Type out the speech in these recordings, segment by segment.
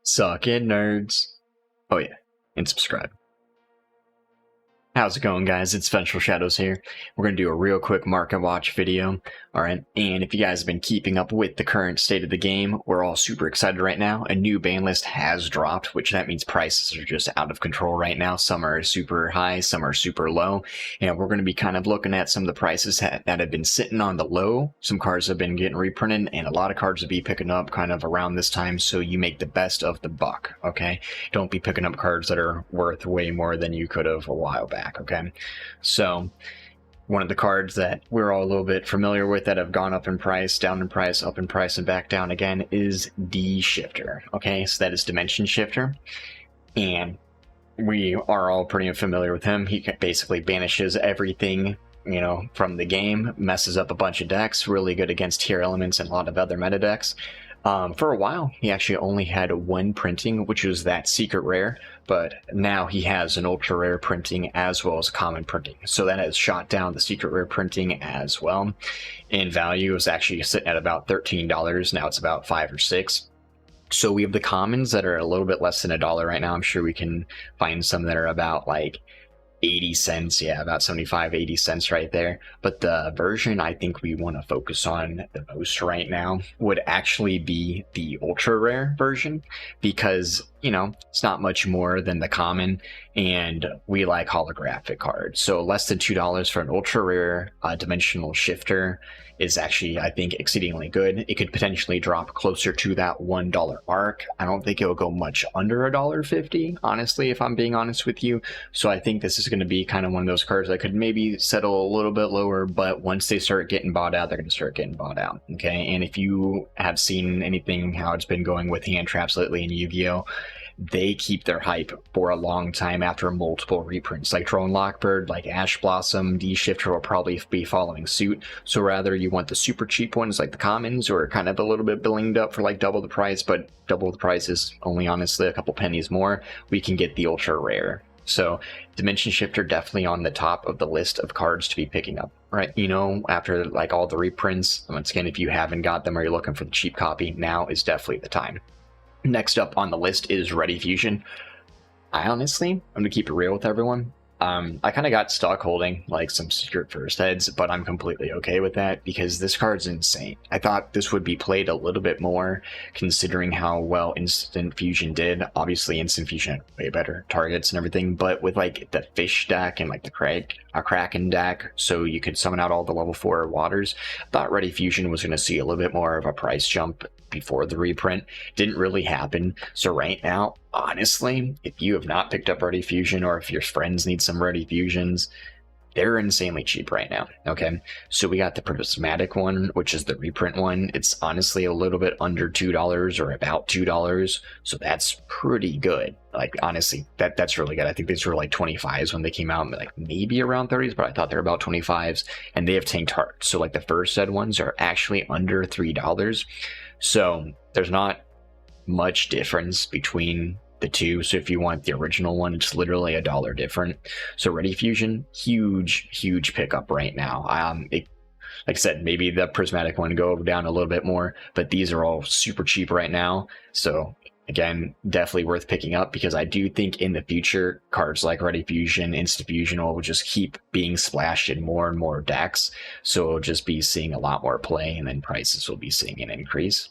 Suck it, nerds. Oh yeah, and subscribe. How's it going, guys? It's Vengeful Shadows here. We're going to do a real quick market watch video. Alright, and if you guys have been keeping up with the current state of the game, we're all super excited right now. A new ban list has dropped, which that means prices are just out of control right now. Some are super high, some are super low. And we're going to be kind of looking at some of the prices that have been sitting on the low. Some cards have been getting reprinted, and a lot of cards will be picking up kind of around this time, so you make the best of the buck, okay? Don't be picking up cards that are worth way more than you could have a while back, okay? So one of the cards that we're all a little bit familiar with that have gone up in price, down in price, up in price, and back down again is D Shifter. Okay, so that is Dimension Shifter, and we are all pretty familiar with him. He basically banishes everything, you know, from the game, messes up a bunch of decks, really good against tier elements and a lot of other meta decks. For a while, he actually only had one printing, which was that secret rare, but now he has an ultra rare printing as well as common printing. So that has shot down the secret rare printing as well. In value, it was actually sitting at about $13. Now it's about $5 or $6. So we have the commons that are a little bit less than $1 right now. I'm sure we can find some that are about like 80 cents, yeah, about 75, 80 cents right there. But the version I think we want to focus on the most right now would actually be the ultra rare version, because, you know, it's not much more than the common, and we like holographic cards. So less than $2 for an ultra rare dimensional shifter is actually, I think, exceedingly good. It could potentially drop closer to that $1 mark. I don't think it will go much under $1.50, honestly, if I'm being honest with you. So I think this is going to be kind of one of those cards that could maybe settle a little bit lower, but once they start getting bought out, they're going to start getting bought out, okay? And if you have seen anything, how it's been going with hand traps lately in Yu-Gi-Oh!, they keep their hype for a long time after multiple reprints. Like Drone Lockbird, like Ash Blossom, D Shifter will probably be following suit. So rather you want the super cheap ones like the commons, or kind of a little bit billinged up for like double the price, but double the price is only honestly a couple pennies more, we can get the ultra rare. So Dimension Shifter definitely on the top of the list of cards to be picking up, right? You know, after like all the reprints, once again, if you haven't got them or you're looking for the cheap copy, now is definitely the time. Next up on the list is Ready Fusion. I honestly, I'm gonna keep it real with everyone. I kind of got stuck holding like some secret first heads, but I'm completely okay with that because this card's insane. I thought this would be played a little bit more considering how well Instant Fusion did. Obviously Instant Fusion had way better targets and everything, but with like the fish deck and like the Kraken deck, so you could summon out all the level 4 waters, I thought Ready Fusion was going to see a little bit more of a price jump before the reprint. Didn't really happen. So right now, honestly, if you have not picked up Ready Fusion, or if your friends need some Ready Fusions, they're insanely cheap right now, okay? So we got the prismatic one, which is the reprint one. It's honestly a little bit under $2 or about $2, so that's pretty good. Like, honestly, that's really good. I think these were like 25s when they came out, like maybe around 30s, but I thought they were about 25s, and they have tanked hard. So like the first ed ones are actually under $3. So there's not much difference between the two. So if you want the original one, it's literally $1 different. So Ready Fusion, huge pickup right now. Like I said, maybe the prismatic one go down a little bit more, but these are all super cheap right now. So again, definitely worth picking up, because I do think in the future, cards like Ready Fusion, Instant Fusion will just keep being splashed in more and more decks. So we'll just be seeing a lot more play, and then prices will be seeing an increase.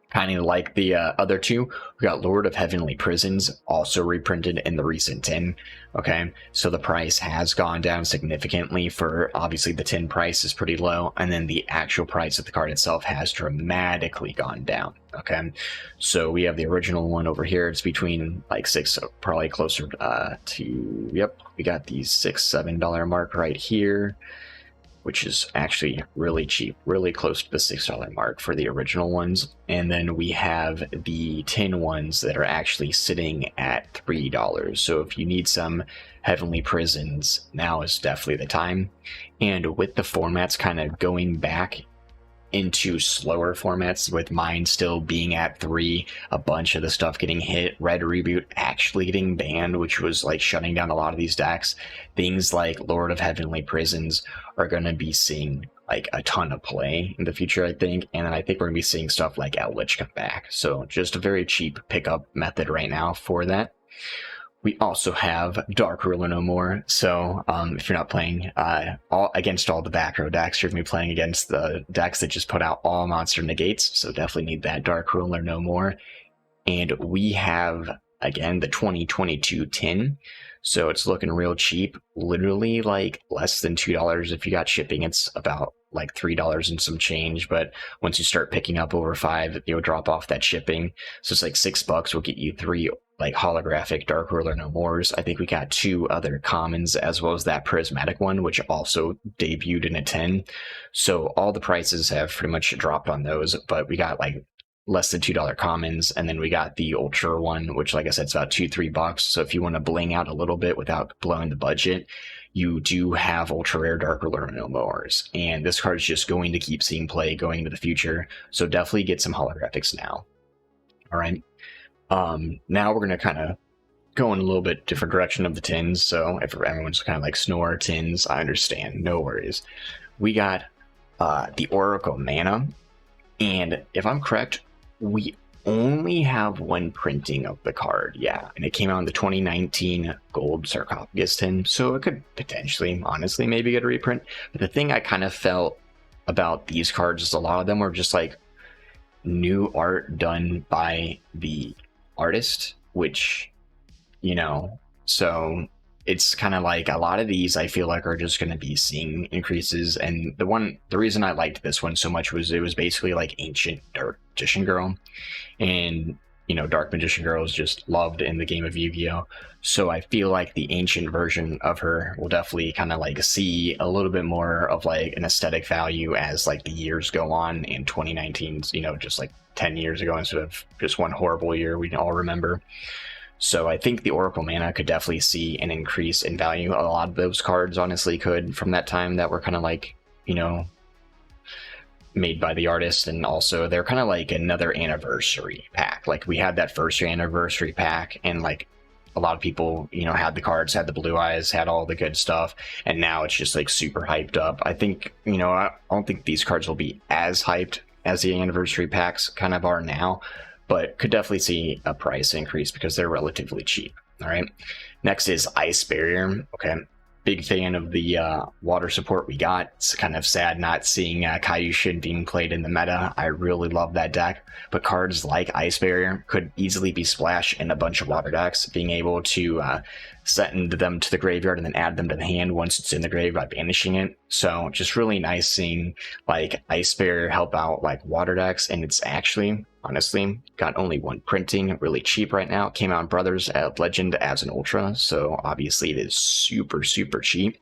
Kind of like the other two, we got Lord of Heavenly Prisons, also reprinted in the recent tin. Okay, so the price has gone down significantly. For obviously the tin price is pretty low, and then the actual price of the card itself has dramatically gone down. Okay, so we have the original one over here. It's between like $6, probably closer to, yep, we got the $6-7 mark right here, which is actually really cheap, really close to the $6 mark for the original ones. And then we have the tin ones that are actually sitting at $3. So if you need some Heavenly Prisons, now is definitely the time. And with the formats kind of going back into slower formats, with mine still being at 3, a bunch of the stuff getting hit, Red Reboot actually getting banned, which was like shutting down a lot of these decks, things like Lord of Heavenly Prisons are going to be seeing like a ton of play in the future, I think. And then I think we're gonna be seeing stuff like Outlich come back. So just a very cheap pickup method right now for that. We also have Dark Ruler no more. So if you're not playing against all the back row decks, you're gonna be playing against the decks that just put out all monster negates. So definitely need that Dark Ruler no more. And we have again the 2022 tin. So it's looking real cheap, literally like less than $2 if you got shipping. It's about like $3 and some change, but once you start picking up over 5, you'll drop off that shipping. So it's like $6 will get you 3 like holographic Dark Ruler no mores. I think we got 2 other commons as well as that prismatic one, which also debuted in a 10. So all the prices have pretty much dropped on those, but we got like less than $2 commons, and then we got the ultra one, which like I said, it's about $2-3. So if you want to bling out a little bit without blowing the budget, you do have ultra rare Dark Ruler no mores, and this card is just going to keep seeing play going into the future. So definitely get some holographics now. All right. Now we're gonna kind of go in a little bit different direction of the tins. So if everyone's kind of like snore tins, I understand, no worries. We got the Oracle Mana, and if I'm correct, we only have 1 printing of the card, yeah, and it came out in the 2019 gold sarcophagus tin, so it could potentially, honestly, maybe get a reprint. But the thing I kind of felt about these cards is a lot of them were just like new art done by the artist, which, you know, so it's kind of like a lot of these I feel like are just going to be seeing increases. And the reason I liked this one so much was it was basically like ancient Dark Magician Girl, and you know, Dark Magician Girl is just loved in the game of Yu-Gi-Oh! So I feel like the ancient version of her will definitely kind of like see a little bit more of like an aesthetic value as like the years go on. In 2019's, you know, just like 10 years ago instead of just one horrible year we all remember. So I think the Oracle Mana could definitely see an increase in value. A lot of those cards honestly could from that time that were kind of like, you know, made by the artist, and also they're kind of like another anniversary pack. Like we had that first year anniversary pack, and like a lot of people, you know, had the cards, had the blue eyes, had all the good stuff, and now it's just like super hyped up. I think, you know, I don't think these cards will be as hyped as the anniversary packs kind of are now, but could definitely see a price increase because they're relatively cheap. All right, next is Ice Barrier. Okay, big fan of the water support we got. It's kind of sad not seeing Kaiushin being played in the meta. I really love that deck, but cards like Ice Barrier could easily be splashed in a bunch of water decks. Being able to send them to the graveyard and then add them to the hand once it's in the grave by banishing it. So just really nice seeing like Ice Barrier help out like water decks, and it's actually, honestly, got only 1 printing, really cheap right now. It came out in Brothers Legend as an Ultra, so obviously it is super, super cheap.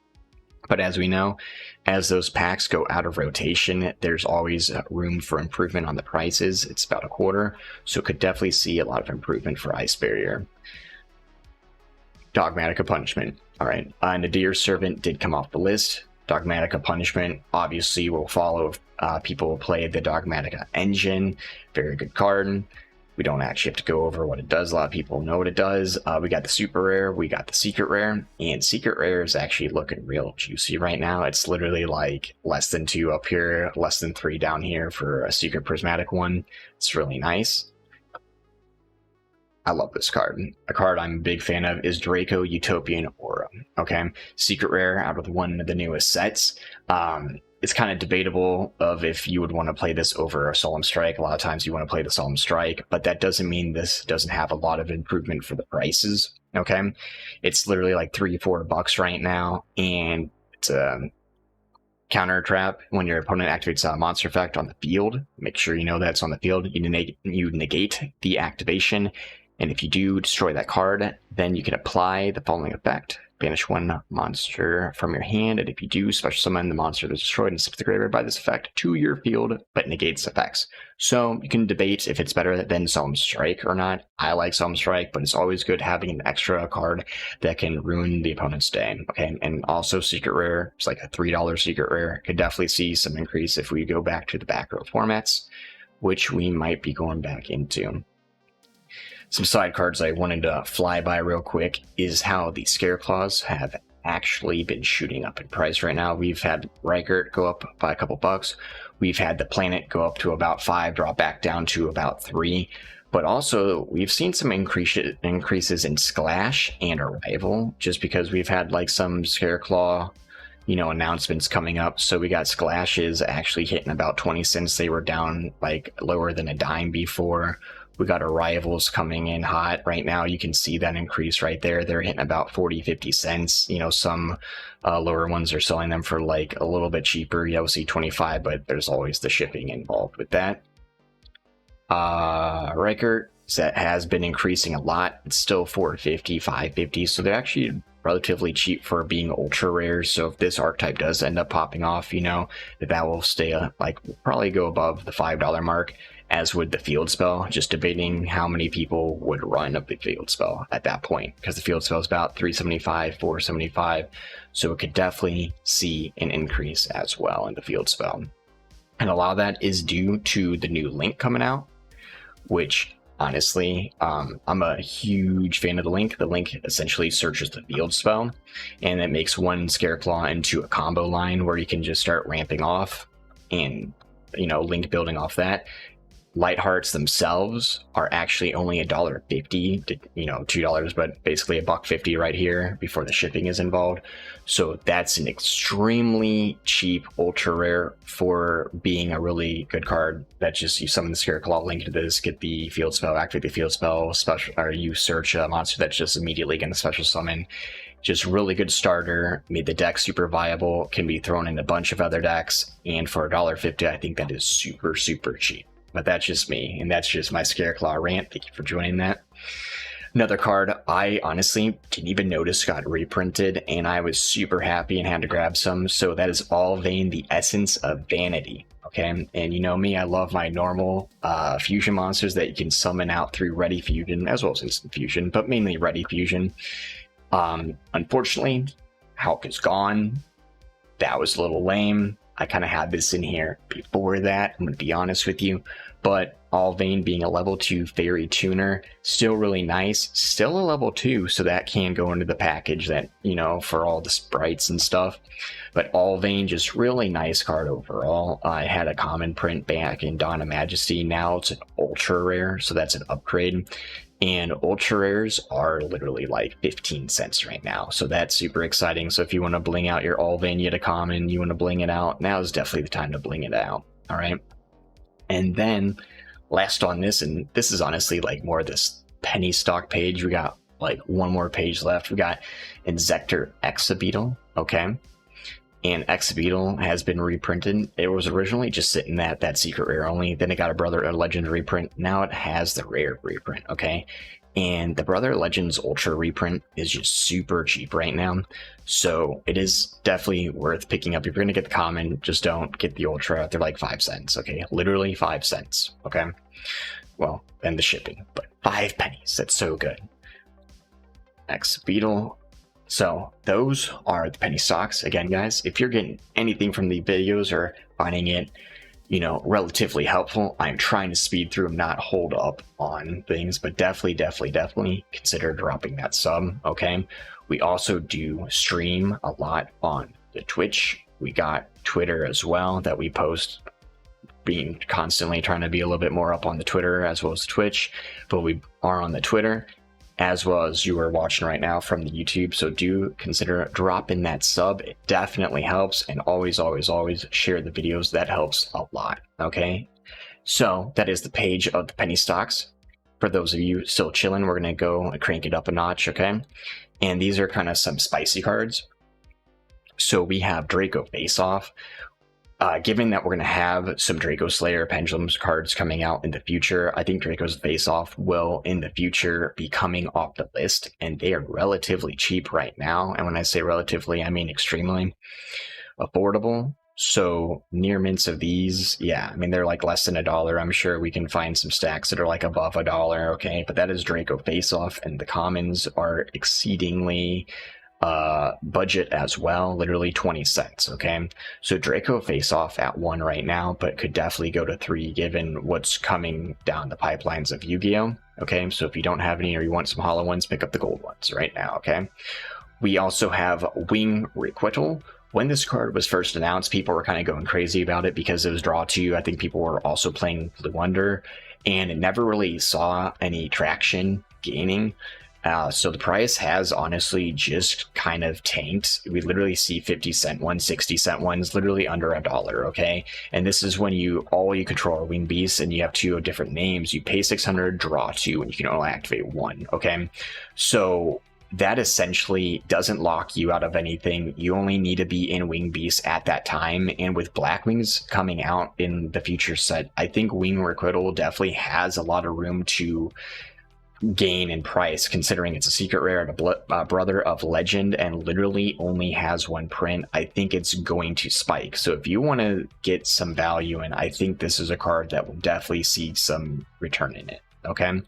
But as we know, as those packs go out of rotation, there's always room for improvement on the prices. It's about a quarter, so could definitely see a lot of improvement for Ice Barrier. Dogmatica Punishment. All right, Nadir Servant did come off the list. Dogmatica Punishment obviously will follow if people play the Dogmatica engine. Very good card. We don't actually have to go over what it does. A lot of people know what it does. We got the super rare, we got the secret rare, and secret rare is actually looking real juicy right now. It's literally like less than 2 up here, less than 3 down here for a secret prismatic one. It's really nice. I love this card. A card I'm a big fan of is Draco Utopian Aura. Okay, secret rare out of one of the newest sets. It's kind of debatable of if you would want to play this over a Solemn Strike. A lot of times you want to play the Solemn Strike, but that doesn't mean this doesn't have a lot of improvement for the prices. Okay, it's literally like $3-4 right now, and it's a counter trap when your opponent activates a monster effect on the field. Make sure you know that's on the field. You negate the activation. And if you do destroy that card, then you can apply the following effect. Banish 1 monster from your hand, and if you do, special summon the monster that's destroyed and sent to the graveyard by this effect to your field, but negates effects. So you can debate if it's better than Solemn Strike or not. I like Solemn Strike, but it's always good having an extra card that can ruin the opponent's day. Okay, and also secret rare, it's like a $3 secret rare. Could definitely see some increase if we go back to the back row formats, which we might be going back into. Some side cards I wanted to fly by real quick is how the Scareclaws have actually been shooting up in price right now. We've had Reichert go up by a couple bucks. We've had the Planet go up to about 5, drop back down to about 3. But also, we've seen some increases in Splash and Arrival, just because we've had like some Scareclaw, you know, announcements coming up. So we got Splashes actually hitting about 20 cents. They were down like lower than a dime before. We got Arrivals coming in hot right now. You can see that increase right there. They're hitting about 40-50 cents. You know, some lower ones are selling them for like a little bit cheaper. You see 25, but there's always the shipping involved with that. Reichert that has been increasing a lot. It's still 450, 550, so they're actually relatively cheap for being ultra rare. So if this archetype does end up popping off, you know, that will stay like probably go above the $5 mark, as would the field spell. Just debating how many people would run up the field spell at that point, because the field spell is about 375, 475, so it could definitely see an increase as well in the field spell. And a lot of that is due to the new link coming out, which honestly, I'm a huge fan of the link. The link essentially searches the field spell, and it makes one Scareclaw into a combo line where you can just start ramping off and, you know, link building off that. Light hearts themselves are actually only $1.50 to, you know, $2, but basically $1.50 right here before the shipping is involved. So that's an extremely cheap ultra rare for being a really good card. That just, you summon the Scareclaw, link to this, get the field spell, activate the field spell, special, or you search a monster that's just immediately going to special summon. Just really good starter, made the deck super viable, can be thrown in a bunch of other decks, and for $1.50, I think that is super, super cheap. But that's just me, and that's just my Scareclaw rant. Thank you for joining that. Another card I honestly didn't even notice got reprinted, and I was super happy and had to grab some. So that is Allvain, the Essence of Vanity. Okay, and you know me, I love my normal fusion monsters that you can summon out through Ready Fusion, as well as Instant Fusion, but mainly Ready Fusion. Unfortunately, Hulk is gone. That was a little lame. I kind of had this in here before that, I'm going to be honest with you. But Allvain being a level 2 fairy tuner, still really nice. Still a level 2, so that can go into the package that, you know, for all the sprites and stuff. But Allvain, just really nice card overall. I had a common print back in Dawn of Majesty. Now it's an ultra rare, so that's an upgrade. And ultra rares are literally like 15 cents right now, so that's super exciting. So if you want to bling out your Allvain, you get a common, you want to bling it out, now is definitely the time to bling it out. All right, and then last on this, and this is honestly like more this penny stock page, we got like one more page left. We got Exaggeration Beetle. Okay, and Beetle has been reprinted. It was originally just sitting at that secret rare only. Then it got a Legend reprint. Now it has the rare reprint, okay? And the Brother Legends Ultra reprint is just super cheap right now. So it is definitely worth picking up. If you're going to get the common, just don't get the Ultra. They're like 5 cents, okay? Literally 5 cents, okay? Well, and the shipping, but 5 pennies. That's so good. Beetle. So those are the penny stocks. Again, guys, if you're getting anything from the videos or finding it, you know, relatively helpful, I'm trying to speed through them, not hold up on things, but definitely consider dropping that sub, okay? We also do stream a lot on the Twitch. We got Twitter as well that we post, being constantly trying to be a little bit more up on the Twitter as well as Twitch, but we are on the Twitter as well as you are watching right now from the YouTube. So do consider dropping that sub. It definitely helps, and always share the videos. That helps a lot. Okay, so that is the page of the penny stocks. For those of you still chilling, we're gonna go and crank it up a notch. Okay, and these are kind of some spicy cards. So we have Draco Face Off. Given that we're going to have some Draco Slayer Pendulums cards coming out in the future, I think Draco's Face Off will in the future be coming off the list, and they are relatively cheap right now. And when I say relatively, I mean extremely affordable. So near mints of these, yeah, I mean, they're like less than $1. I'm sure we can find some stacks that are like above $1, okay? But that is Draco Face Off, and the commons are exceedingly budget as well, literally 20 cents, okay? So Draco Face Off at 1 right now, but could definitely go to 3 given what's coming down the pipelines of Yu-Gi-Oh, okay? So if you don't have any or you want some hollow ones, pick up the gold ones right now, okay? We also have Wing Requital. When this card was first announced, people were kind of going crazy about it because it was draw 2. I think people were also playing Blue Wonder, and it never really saw any traction gaining. So the price has honestly just kind of tanked. We literally see 50-cent ones, 60-cent ones, literally under $1, okay? And this is when all you control are winged beasts and you have 2 different names. You pay 600, draw 2, and you can only activate 1, okay? So that essentially doesn't lock you out of anything. You only need to be in winged beasts at that time. And with Black Wings coming out in the future set, I think Wing Requital definitely has a lot of room to gain in price, considering it's a secret rare and a brother of legend and literally only has 1 print. I think it's going to spike. So if you want to get some value in, I think this is a card that will definitely see some return in it, okay?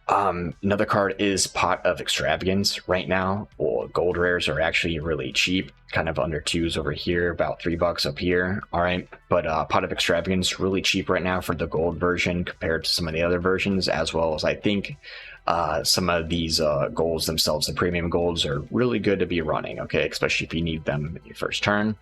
Another card is Pot of Extravagance. Right now, well, gold rares are actually really cheap, kind of under 2s over here, about $3 up here. All right, but Pot of Extravagance really cheap right now for the gold version compared to some of the other versions, as well as I think some of these golds themselves, the premium golds, are really good to be running. Okay, especially if you need them in your first turn.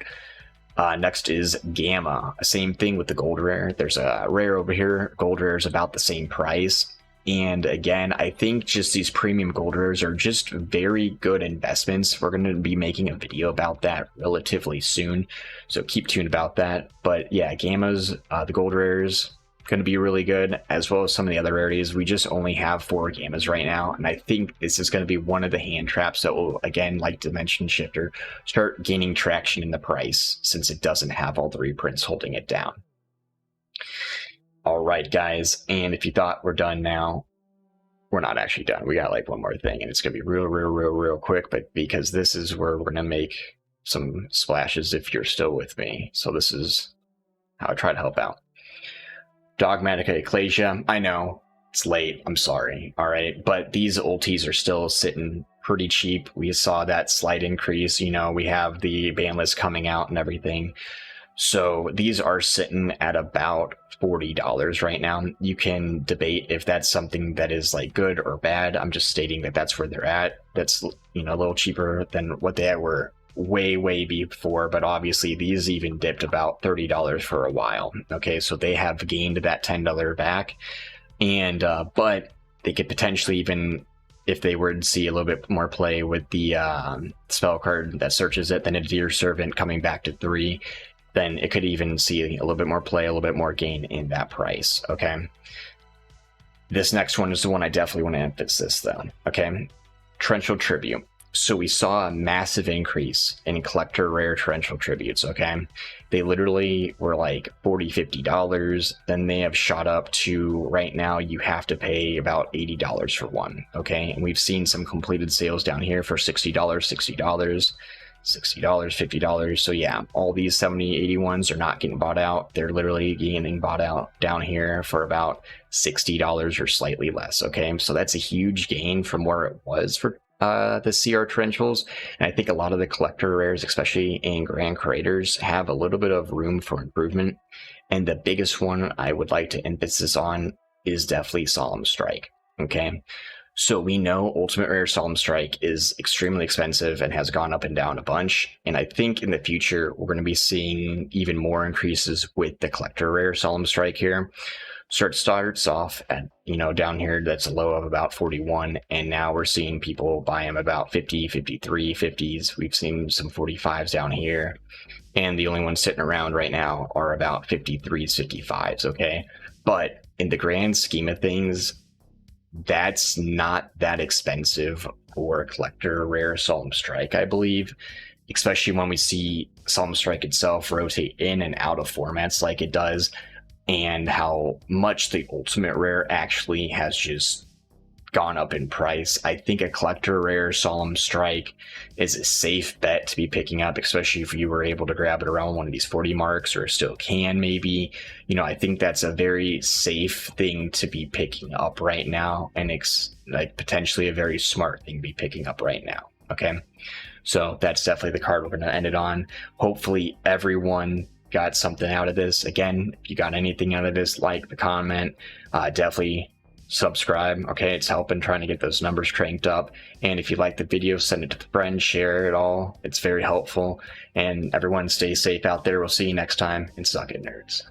Next is Gamma. Same thing with the gold rare. There's a rare over here. Gold rare is about the same price. And again, I think just these premium gold rares are just very good investments. We're going to be making a video about that relatively soon, so keep tuned about that. But yeah, Gammas, the gold rares, going to be really good, as well as some of the other rarities. We just only have 4 Gammas right now, and I think this is going to be one of the hand traps that will, again, like Dimension Shifter, start gaining traction in the price, since it doesn't have all the reprints holding it down. All right, guys, and if you thought we're done now, we're not actually done. We got like one more thing, and it's gonna be real quick, but because this is where we're gonna make some splashes if you're still with me. So this is how I try to help out. Dogmatica Ecclesia. I know it's late, I'm sorry. All right, but these ultis are still sitting pretty cheap. We saw that slight increase. You know, we have the ban list coming out and everything. So these are sitting at about $40 right now. You can debate if that's something that is like good or bad. I'm just stating that that's where they're at. That's, you know, a little cheaper than what they were way before, but obviously these even dipped about $30 for a while. Okay, so they have gained that $10 back, and but they could potentially, even if they were to see a little bit more play with the spell card that searches it, then a Dear Servant coming back to 3, then it could even see a little bit more play, a little bit more gain in that price, okay? This next one is the one I definitely want to emphasize though, okay? Trenchful Tribune. So we saw a massive increase in collector rare Trenchful Tributes, okay? They literally were like $40-$50, then they have shot up to, right now you have to pay about $80 for one, okay? And we've seen some completed sales down here for $60, $60, $50. So yeah, all these 70, 80 ones are not getting bought out. They're literally getting bought out down here for about $60 or slightly less, okay? So that's a huge gain from where it was for the CR Trenchfuls. And I think a lot of the collector rares, especially in Grand Creators, have a little bit of room for improvement. And the biggest one I would like to emphasis on is definitely Solemn Strike, okay? So we know Ultimate Rare Solemn Strike is extremely expensive and has gone up and down a bunch. And I think in the future, we're going to be seeing even more increases with the Collector Rare Solemn Strike here. So it starts off at, you know, down here, that's a low of about 41. And now we're seeing people buy them about 50, 53, 50s. We've seen some 45s down here. And the only ones sitting around right now are about 53s, 55s, okay? But in the grand scheme of things, that's not that expensive for a collector rare Solemn Strike, I believe, especially when we see Solemn Strike itself rotate in and out of formats like it does, and how much the ultimate rare actually has just gone up in price. I think a collector rare Solemn Strike is a safe bet to be picking up, especially if you were able to grab it around one of these 40 marks, or still can maybe. You know, I think that's a very safe thing to be picking up right now, and it's like potentially a very smart thing to be picking up right now, okay? So that's definitely the card we're going to end it on. Hopefully everyone got something out of this. Again, if you got anything out of this, like the comment, definitely subscribe, okay? It's helping trying to get those numbers cranked up. And if you like the video, send it to friends, share it all. It's very helpful. And everyone stay safe out there. We'll see you next time, and suck it, nerds.